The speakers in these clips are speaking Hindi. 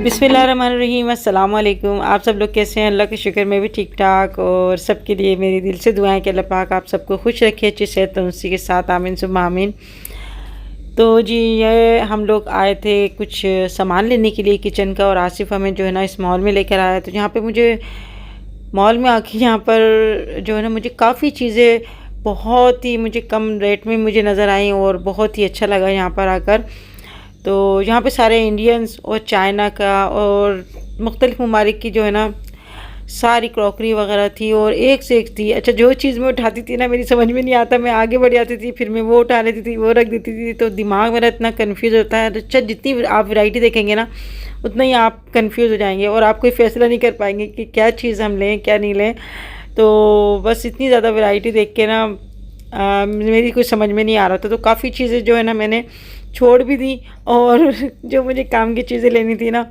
बिस्मिल्लाहिर्रहमानिर्रहीम, अस्सलाम वालेकुम। आप सब लोग कैसे हैं? अल्लाह के शुक्र मैं भी ठीक ठाक। और सबके लिए मेरी दिल से दुआएं कि अल्लाह पाक आप सबको खुश रखे, अच्छी सेहत तंदुरुस्ती के साथ, आमीन सुम्मा आमीन। तो जी ये हम लोग आए थे कुछ सामान लेने के लिए किचन का, और आसिफ हमें जो है ना इस मॉल में लेकर आया। तो यहाँ पे मुझे मॉल में आके यहाँ पर जो है ना मुझे काफ़ी चीज़ें बहुत ही मुझे कम रेट में मुझे नज़र आई और बहुत ही अच्छा लगा यहाँ पर आकर। तो यहाँ पे सारे इंडियंस और चाइना का और मुख्तलिफ़ ममालिक की जो है ना सारी क्रॉकरी वगैरह थी, और एक से एक थी। अच्छा, जो चीज़ मैं उठाती थी ना मेरी समझ में नहीं आता, मैं आगे बढ़ जाती थी, फिर मैं वो उठा लेती थी, वो रख देती थी, तो दिमाग मेरा इतना कंफ्यूज होता है। तो अच्छा, जितनी आप वैरायटी देखेंगे ना उतना ही आप कंफ्यूज हो जाएंगे और आप कोई फ़ैसला नहीं कर पाएंगे कि क्या चीज़ हम लें क्या नहीं लें। तो बस इतनी ज़्यादा वैरायटी देख के ना मेरी कुछ समझ में नहीं आ रहा था। तो काफ़ी चीज़ें जो है ना मैंने छोड़ भी दी, और जो मुझे काम की चीज़ें लेनी थी ना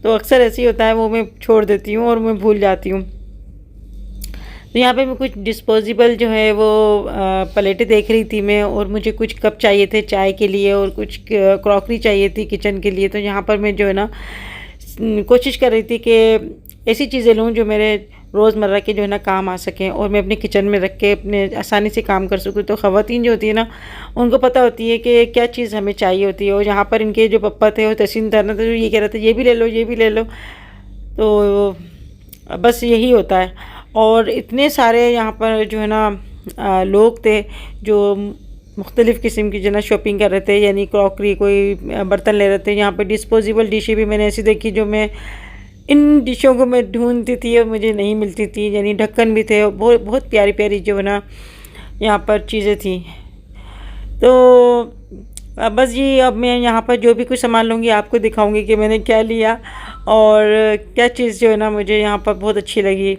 तो अक्सर ऐसे ही होता है, वो मैं छोड़ देती हूँ और मैं भूल जाती हूँ। तो यहाँ पे मैं कुछ डिस्पोजेबल जो है वो प्लेटें देख रही थी मैं, और मुझे कुछ कप चाहिए थे चाय के लिए और कुछ क्रॉकरी चाहिए थी किचन के लिए। तो यहाँ पर मैं जो है ना कोशिश कर रही थी कि ऐसी चीज़ें लूँ जो मेरे रोज़मर्रा के जो है ना काम आ सकें, और मैं अपने किचन में रख के अपने आसानी से काम कर सकूँ। तो ख़वातीन जो होती है ना उनको पता होती है कि क्या चीज़ हमें चाहिए होती है। और यहाँ पर इनके जो पप्पा थे वो तहसीन था ना, तो ये कह रहे थे ये भी ले लो ये भी ले लो। तो बस यही होता है। और इतने सारे यहाँ पर जो है ना लोग थे जो मुख्तलिफ़ किस्म की जो ना शॉपिंग कर रहे थे, यानी क्रॉकरी, कोई बर्तन ले रहे थे। यहाँ पर डिस्पोजेबल डिशें भी मैंने ऐसी देखी जो मैं इन डिशों को मैं ढूंढती थी और मुझे नहीं मिलती थी, यानी ढक्कन भी थे और बहुत बहुत प्यारी प्यारी जो है ना यहाँ पर चीज़ें थी। तो बस ये अब मैं यहाँ पर जो भी कुछ सामान लूँगी आपको दिखाऊंगी कि मैंने क्या लिया और क्या चीज़ जो है ना मुझे यहाँ पर बहुत अच्छी लगी।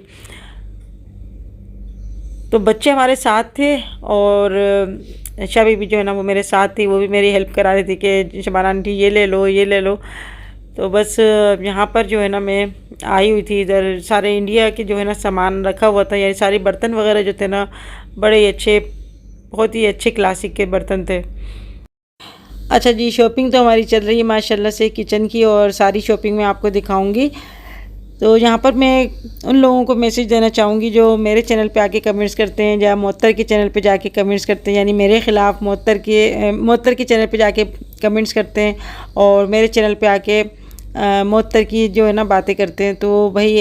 तो बच्चे हमारे साथ थे और शाबी भी जो है ना वो मेरे साथ थी, वो भी मेरी हेल्प करा रही थी कि शबाना आंटी ये ले लो ये ले लो। तो बस यहाँ पर जो है ना मैं आई हुई थी, इधर सारे इंडिया के जो है ना सामान रखा हुआ था, यानी सारे बर्तन वगैरह जो थे ना बड़े अच्छे, बहुत ही अच्छे क्लासिक के बर्तन थे। अच्छा जी, शॉपिंग तो हमारी चल रही है माशाल्लाह से किचन की, और सारी शॉपिंग मैं आपको दिखाऊंगी। तो यहाँ पर मैं उन लोगों को मैसेज देना चाहूँगी जो मेरे चैनल पे आके कमेंट्स करते हैं या मोहत्तर के चैनल पे जाके कमेंट्स करते हैं, यानी मेरे ख़िलाफ़ मोहत्तर के चैनल पे जाके कमेंट्स करते हैं और मेरे चैनल पे आके मोहत्तर की जो है ना बातें करते हैं। तो भाई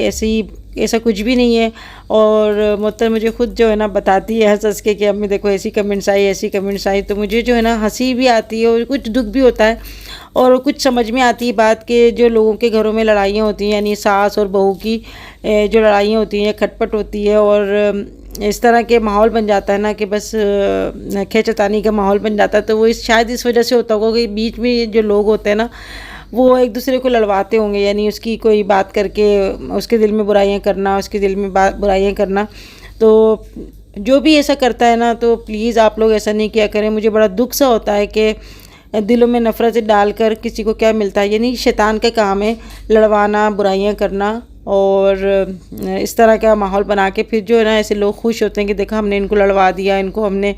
ऐसा कुछ भी नहीं है। और मोहत्तर मुझे खुद जो है ना बताती है हंस हंस के कि अम्मी देखो ऐसी कमेंट्स आई ऐसी कमेंट्स आई। तो मुझे जो है ना हंसी भी आती है और कुछ दुख भी होता है, और कुछ समझ में आती है बात के जो लोगों के घरों में लड़ाइयाँ होती हैं, यानी सास और बहू की जो लड़ाइयाँ होती हैं, खटपट होती है, और इस तरह के माहौल बन जाता है ना कि बस खींचतानी का माहौल बन जाता है। तो वो शायद इस वजह से होता होगा कि बीच में जो लोग होते हैं ना वो एक दूसरे को लड़वाते होंगे, यानी उसकी कोई बात करके उसके दिल में बुराइयां करना, उसके दिल में बुराइयां करना। तो जो भी ऐसा करता है ना तो प्लीज़ आप लोग ऐसा नहीं किया करें। मुझे बड़ा दुख सा होता है कि दिलों में नफ़रत डालकर किसी को क्या मिलता है, यानी शैतान का काम है लड़वाना, बुराइयां करना, और इस तरह का माहौल बना के फिर जो है ना ऐसे लोग खुश होते हैं कि देखा हमने इनको लड़वा दिया, इनको हमने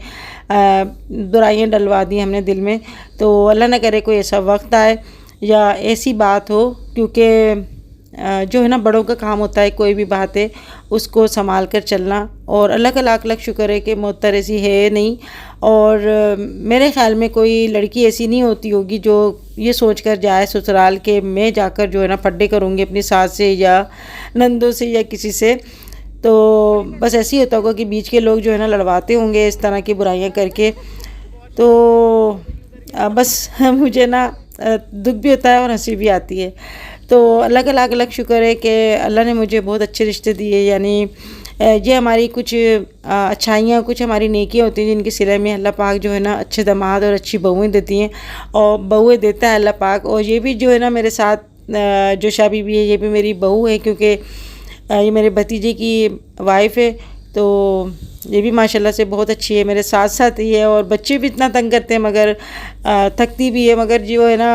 बुराइयां डलवा दी हमने दिल में। तो अल्लाह ना करे कोई ऐसा वक्त आए या ऐसी बात हो, क्योंकि जो है ना बड़ों का काम होता है कोई भी बात है उसको संभाल कर चलना। और अल्लाह का लाख लाख शुक्र है कि मोहत्तर ऐसी है नहीं, और मेरे ख़्याल में कोई लड़की ऐसी नहीं होती होगी जो ये सोच कर जाए ससुराल के मैं जाकर जो है ना फड्डे करूँगी अपनी सास से या नंदों से या किसी से। तो बस ऐसे ही होता होगा कि बीच के लोग जो है ना लड़वाते होंगे इस तरह की बुराइयां करके। तो बस मुझे ना दुख भी होता है और हंसी भी आती है। तो अल्लाह का लाख लाख शुक्र है कि अल्लाह ने मुझे बहुत अच्छे रिश्ते दिए, यानी ये हमारी कुछ अच्छाइयाँ, कुछ हमारी नेकियाँ होती हैं जिनके सिले में अल्लाह पाक जो है ना अच्छे दामाद और अच्छी बहुएँ देती हैं, और बहुएँ देता है अल्लाह पाक। और ये भी जो है ना मेरे साथ जो शाबी भी है ये भी मेरी बहू है, क्योंकि ये मेरे भतीजे की वाइफ़ है। तो ये भी माशाल्लाह से बहुत अच्छी है, मेरे साथ साथ ही है। और बच्चे भी इतना तंग करते हैं मगर थकती भी है, मगर जो है ना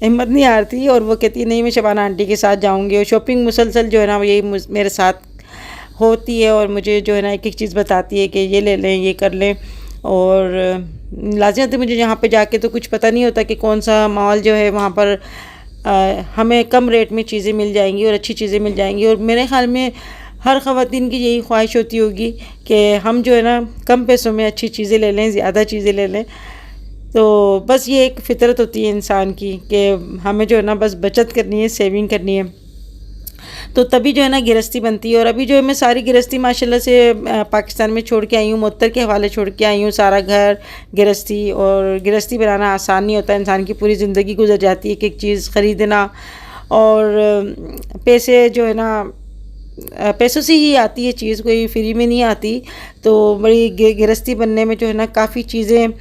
हिम्मत नहीं हारती, और वो कहती है नहीं मैं शबाना आंटी के साथ जाऊंगी। और शॉपिंग मुसलसल जो है ना यही मेरे साथ होती है, और मुझे जो है ना एक एक चीज़ बताती है कि ये ले लें ये कर लें। और लाज़िमत मुझे यहाँ पे जाके तो कुछ पता नहीं होता कि कौन सा मॉल जो है वहाँ पर हमें कम रेट में चीज़ें मिल जाएंगी और अच्छी चीज़ें मिल जाएंगी। और मेरे ख़्याल में हर ख़वातीन की यही ख्वाहिश होती होगी कि हम जो है ना कम पैसों में अच्छी चीज़ें ले लें, ज़्यादा चीज़ें ले लें। तो बस ये एक फ़ितरत होती है इंसान की कि हमें जो है ना बस बचत करनी है, सेविंग करनी है, तो तभी जो है ना गृहस्थी बनती है। और अभी जो है मैं सारी गृहस्थी माशाल्लाह से पाकिस्तान में छोड़ के आई हूँ, मुअत्तर के हवाले छोड़ के आई हूँ सारा घर गृहस्थी। और गृहस्थी बनाना आसान नहीं होता, इंसान की पूरी ज़िंदगी गुजर जाती है एक एक चीज़ ख़रीदना। और पैसे जो है ना पैसों से ही आती है चीज़, कोई फ्री में नहीं आती। तो बड़ी गृहस्थी बनने में जो है ना काफ़ी चीज़ें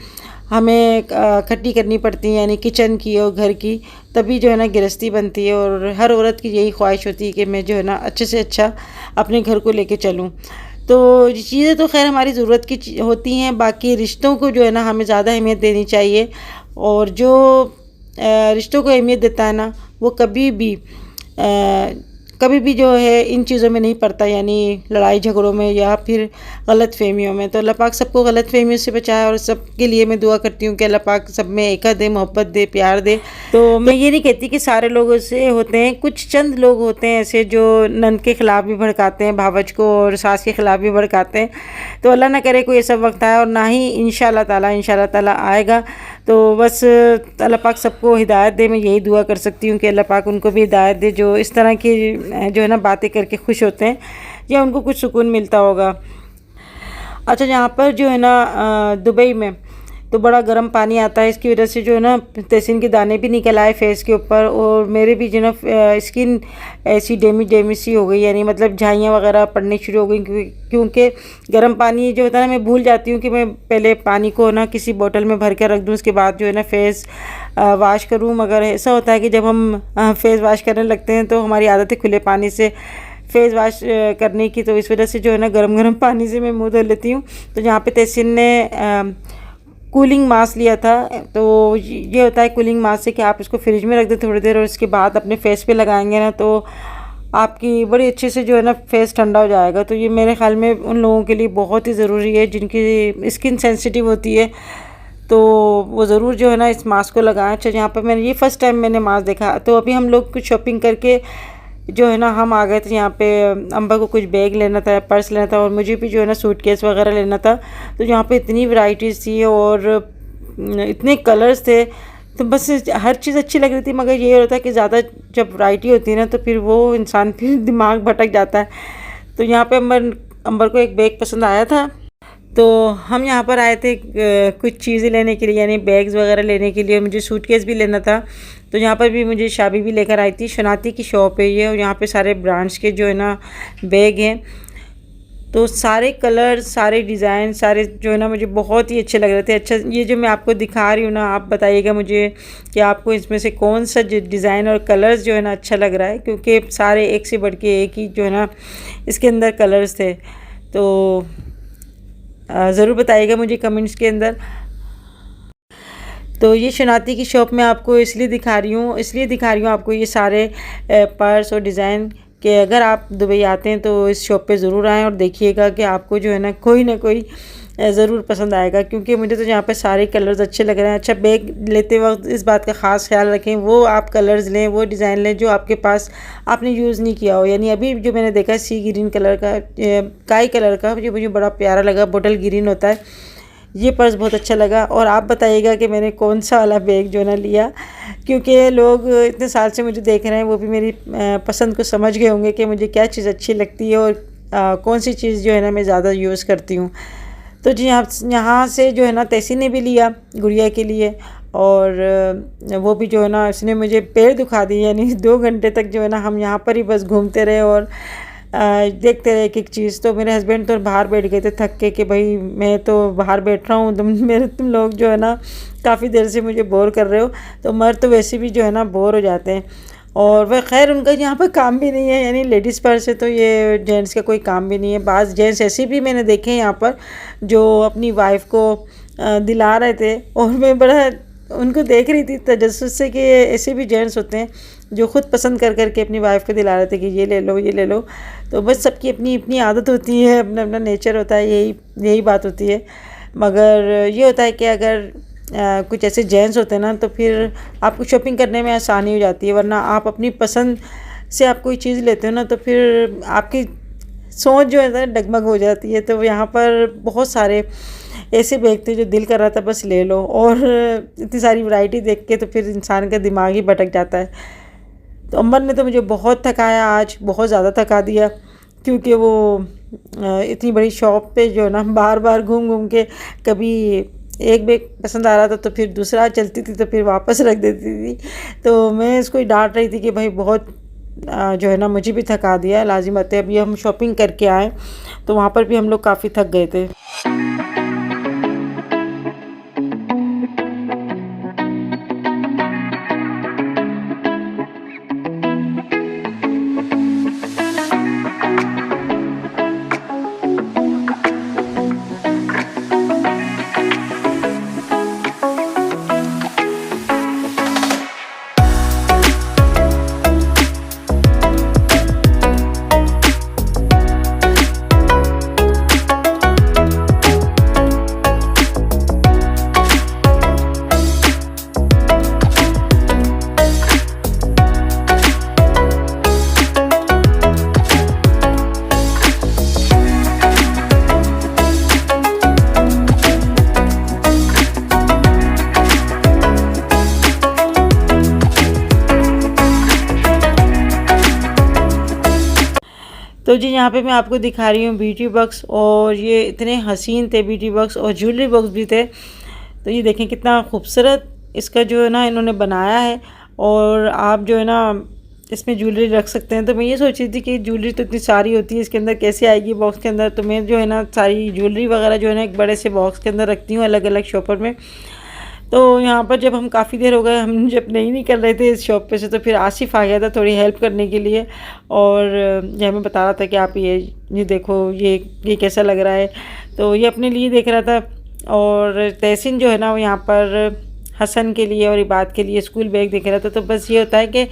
हमें इकट्ठी करनी पड़ती हैं, यानी किचन की और घर की, तभी जो है ना गृहस्थी बनती है। और हर औरत की यही ख्वाहिश होती है कि मैं जो है ना अच्छे से अच्छा अपने घर को लेके चलूँ। तो चीज़ें तो खैर हमारी ज़रूरत की होती हैं, बाकी रिश्तों को जो है ना हमें ज़्यादा अहमियत देनी चाहिए। और जो रिश्तों को अहमियत देता है ना वो कभी भी जो है इन चीज़ों में नहीं पड़ता, यानी लड़ाई झगड़ों में या फिर गलत फहमियों में। तो अल्लाह पाक सबको गलत फहमियों से बचाए और सबके लिए मैं दुआ करती हूँ कि अल्लाह पाक सब में एका दे, मोहब्बत दे, प्यार दे। तो मैं ये नहीं कहती कि सारे लोग ऐसे होते हैं, कुछ चंद लोग होते हैं ऐसे जो नंद के ख़िलाफ़ भी भड़काते हैं, भावज को, और सास के ख़िलाफ़ भी भड़काते हैं। तो अल्लाह ना करे कोई ऐसा वक्त आए, और ना ही इंशाअल्लाह ताला आएगा। तो बस अल्लाह पाक सबको हिदायत दे, मैं यही दुआ कर सकती हूँ कि अल्लाह पाक उनको भी हिदायत दे जो इस तरह की जो है ना बातें करके खुश होते हैं या उनको कुछ सुकून मिलता होगा। अच्छा, यहाँ पर जो है ना दुबई में तो बड़ा गर्म पानी आता है, इसकी वजह से जो है ना तहसीन के दाने भी निकल आए फेस के ऊपर। और मेरे भी जो ना स्किन ऐसी डेमी सी हो गई, यानी मतलब झाइयाँ वगैरह पड़नी शुरू हो गई, क्योंकि गर्म पानी जो होता है ना मैं भूल जाती हूँ कि मैं पहले पानी को ना किसी बोतल में भर के रख दूँ, उसके बाद जो है ना फेस वाश करूँ। मगर ऐसा होता है कि जब हम फेस वाश करने लगते हैं तो हमारी आदत है खुले पानी से फेस वाश करने की, तो इस वजह से जो है ना गर्म पानी से मैं मुँह धो लेती हूँ। तो यहाँ पे तहसीन ने कूलिंग मास्क लिया था, तो ये होता है कूलिंग मास्क से कि आप इसको फ्रिज में रख दें थोड़ी देर और इसके बाद अपने फेस पे लगाएंगे ना तो आपकी बड़ी अच्छे से जो है ना फेस ठंडा हो जाएगा। तो ये मेरे ख्याल में उन लोगों के लिए बहुत ही ज़रूरी है जिनकी स्किन सेंसिटिव होती है, तो वो ज़रूर जो है ना इस मास्क को लगाएं। अच्छा, यहाँ पर मैंने ये फ़र्स्ट टाइम मैंने मास्क देखा। तो अभी हम लोग कुछ शॉपिंग करके जो है ना हम आ गए थे यहाँ पे। अम्बा को कुछ बैग लेना था, पर्स लेना था, और मुझे भी जो है ना सूटकेस वगैरह लेना था। तो यहाँ पे इतनी वैरायटीज़ थी और इतने कलर्स थे, तो बस हर चीज़ अच्छी लग रही थी। मगर ये होता है कि ज़्यादा जब वैरायटी होती है ना तो फिर वो इंसान फिर दिमाग भटक जाता है। तो यहाँ पे अंबर को एक बैग पसंद आया था, तो हम यहाँ पर आए थे कुछ चीज़ें लेने के लिए, यानी बैग्स वगैरह लेने के लिए। मुझे सूटकेस भी लेना था, तो यहाँ पर भी मुझे शाबी भी लेकर आई थी। शनाती की शॉप है ये, और यहाँ पे सारे ब्रांड्स के जो है ना बैग हैं। तो सारे कलर, सारे डिज़ाइन, सारे जो है ना मुझे बहुत ही अच्छे लग रहे थे। अच्छा, ये जो मैं आपको दिखा रही हूँ ना, आप बताइएगा मुझे कि आपको इसमें से कौन सा डिज़ाइन और कलर्स जो है ना अच्छा लग रहा है, क्योंकि सारे एक से बढ़ के एक ही जो है ना इसके अंदर कलर्स थे। तो ज़रूर बताइएगा मुझे कमेंट्स के अंदर। तो ये शनाती की शॉप में आपको इसलिए दिखा रही हूँ आपको ये सारे पर्स और डिज़ाइन, कि अगर आप दुबई आते हैं तो इस शॉप पे ज़रूर आएँ और देखिएगा कि आपको जो है ना कोई ज़रूर पसंद आएगा। क्योंकि मुझे तो यहाँ पे सारे कलर्स अच्छे लग रहे हैं। अच्छा, बैग लेते वक्त इस बात का ख़ास ख्याल रखें, वो आप कलर्स लें, वो डिज़ाइन लें जो आपके पास आपने यूज़ नहीं किया हो। यानी अभी जो मैंने देखा सी ग्रीन कलर का, काई कलर का, जो मुझे बड़ा प्यारा लगा, बोटल ग्रीन होता है, ये पर्स बहुत अच्छा लगा। और आप बताइएगा कि मैंने कौन सा वाला बैग जो ना लिया, क्योंकि लोग इतने साल से मुझे देख रहे हैं, वो भी मेरी पसंद को समझ गए होंगे कि मुझे क्या चीज़ अच्छी लगती है और कौन सी चीज़ जो है ना मैं ज़्यादा यूज़ करती हूँ। तो जी यहाँ से जो है ना तहसीन ने भी लिया गुड़िया के लिए, और वो भी जो है ना उसने मुझे पैर दुखा दिए, यानी 2 घंटे तक जो है ना हम यहाँ पर ही बस घूमते रहे और देखते रहे एक चीज़। तो मेरे हस्बैंड तो बाहर बैठ गए थे थक के कि भाई मैं तो बाहर बैठ रहा हूँ, तुम लोग जो है ना काफ़ी देर से मुझे बोर कर रहे हो। तो मर्द तो वैसे भी जो है ना बोर हो जाते हैं, और वह खैर उनका यहाँ पर काम भी नहीं है, यानी लेडीज़ पर्स है, तो ये जेंट्स का कोई काम भी नहीं है। बाज़ जेंट्स ऐसे भी मैंने देखे हैं यहाँ पर जो अपनी वाइफ को दिला रहे थे, और मैं बड़ा उनको देख रही थी तजस्सुस से कि ऐसे भी जेंट्स होते हैं जो ख़ुद पसंद कर के अपनी वाइफ को दिला रहे थे कि ये ले लो, ये ले लो। तो बस सबकी अपनी अपनी आदत होती है, अपना अपना नेचर होता है, यही बात होती है। मगर ये होता है कि अगर कुछ ऐसे जेंट्स होते हैं ना, तो फिर आपको शॉपिंग करने में आसानी हो जाती है। वरना आप अपनी पसंद से आप कोई चीज़ लेते हो ना, तो फिर आपकी सोच जो है ना डगमग हो जाती है। तो यहाँ पर बहुत सारे ऐसे बैग थे जो दिल कर रहा था बस ले लो, और इतनी सारी वैरायटी देख के तो फिर इंसान का दिमाग ही भटक जाता है। तो अम्बर ने तो मुझे बहुत थकाया आज, बहुत ज़्यादा थका दिया, क्योंकि वो इतनी बड़ी शॉप पे जो है ना बार बार घूम घूम के कभी एक बैग पसंद आ रहा था तो फिर दूसरा चलती थी, तो फिर वापस रख देती थी। तो मैं इसको ही डांट रही थी कि भाई बहुत जो है ना मुझे भी थका दिया, लाजिम बात है। अभी हम शॉपिंग करके आए तो वहाँ पर भी हम लोग काफ़ी थक गए थे। तो जी यहाँ पे मैं आपको दिखा रही हूँ ब्यूटी बॉक्स, और ये इतने हसीन थे ब्यूटी बॉक्स, और ज्वेलरी बॉक्स भी थे। तो ये देखें कितना खूबसूरत इसका जो है ना इन्होंने बनाया है, और आप जो है ना इसमें ज्वेलरी रख सकते हैं। तो मैं ये सोच रही थी कि ज्वेलरी तो इतनी सारी होती है, इसके अंदर कैसे आएगी बॉक्स के अंदर। तो मैं जो है ना सारी ज्वेलरी वगैरह जो है ना एक बड़े से बॉक्स के अंदर रखती हूँ, अलग अलग शॉपर में। तो यहाँ पर जब हम काफ़ी देर हो गए, हम जब नहीं निकल रहे थे इस शॉप पे से, तो फिर आसिफ आ गया था थोड़ी हेल्प करने के लिए, और ये हमें बता रहा था कि आप ये देखो ये कैसा लग रहा है। तो ये अपने लिए देख रहा था, और तहसीन जो है ना वो यहाँ पर हसन के लिए और इबाद के लिए स्कूल बैग देख रहा था। तो बस ये होता है कि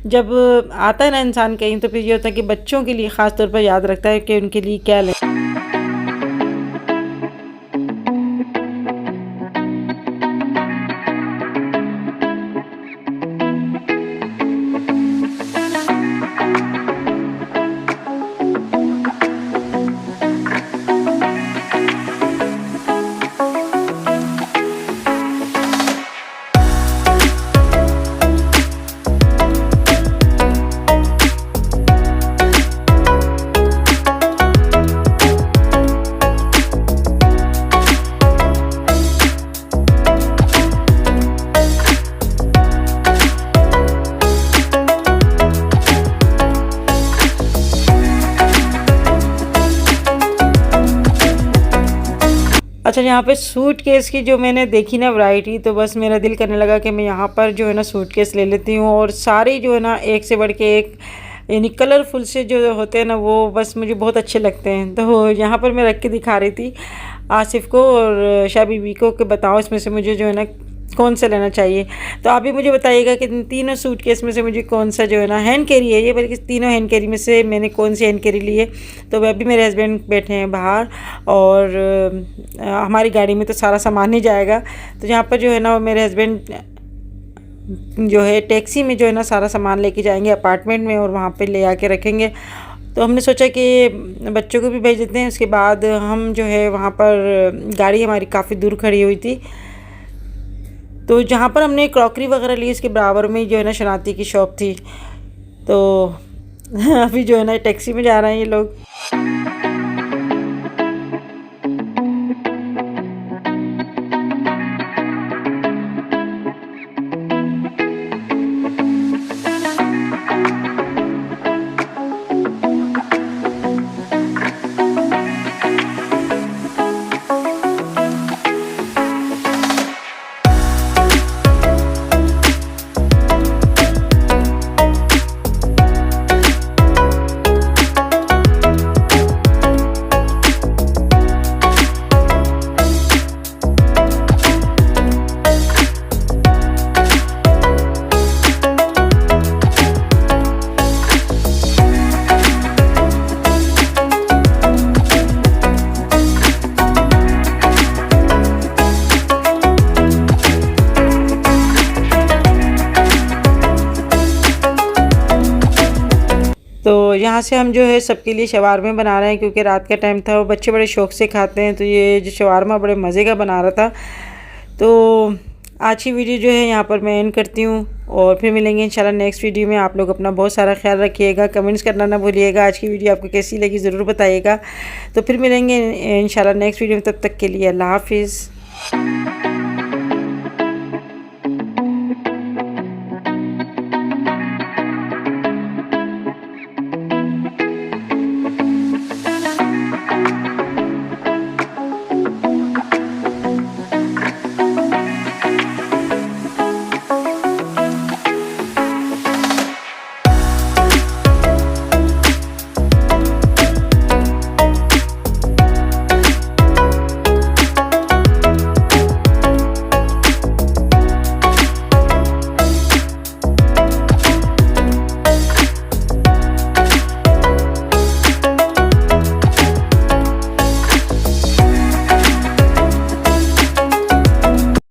जब आता है ना इंसान कहीं, तो फिर ये होता है कि बच्चों के लिए ख़ास तौर पर याद रखता है कि उनके लिए क्या लें। अच्छा, यहाँ पे सूट केस की जो मैंने देखी ना वैरायटी, तो बस मेरा दिल करने लगा कि मैं यहाँ पर जो है ना सूट केस ले लेती हूँ। और सारे जो है ना एक से बढ़ के एक, यानी कलरफुल से जो होते हैं ना वो बस मुझे बहुत अच्छे लगते हैं। तो यहाँ पर मैं रख के दिखा रही थी आसिफ को और शाह बीबी को कि बताओ इसमें से मुझे जो है ना कौन सा लेना चाहिए। तो आप भी मुझे बताइएगा कि इन तीनों सूटकेस में से मुझे कौन सा जो है ना हैंड कैरी है ये, बल्कि तीनों हैंड कैरी में से मैंने कौन सी हैंड कैरी ली है। तो वह भी मेरे हस्बैंड बैठे हैं बाहर, और हमारी गाड़ी में तो सारा सामान ही जाएगा। तो यहाँ पर जो है ना मेरे हस्बैंड जो है टैक्सी में जो है ना सारा सामान लेके जाएंगे अपार्टमेंट में, और वहाँ पर ले आके रखेंगे। तो हमने सोचा कि बच्चों को भी भेज देते हैं। उसके बाद हम जो है वहाँ पर गाड़ी हमारी काफ़ी दूर खड़ी हुई थी, तो जहाँ पर हमने क्रॉकरी वगैरह ली उसके बराबर में जो है ना शनाती की शॉप थी। तो अभी जो है ना टैक्सी में जा रहे हैं ये लोग। तो यहाँ से हम जो है सबके लिए शवारमे बना रहे हैं, क्योंकि रात का टाइम था और बच्चे बड़े शौक़ से खाते हैं। तो ये जो शवारमा बड़े मज़े का बना रहा था। तो आज की वीडियो जो है यहाँ पर मैं एंड करती हूँ और फिर मिलेंगे इंशाल्लाह नेक्स्ट वीडियो में। आप लोग अपना बहुत सारा ख्याल रखिएगा, कमेंट्स करना ना भूलिएगा। आज की वीडियो आपको कैसी लगी ज़रूर बताइएगा। तो फिर मिलेंगे इंशाल्लाह नेक्स्ट वीडियो में, तब तक के लिए अल्लाह हाफिज़।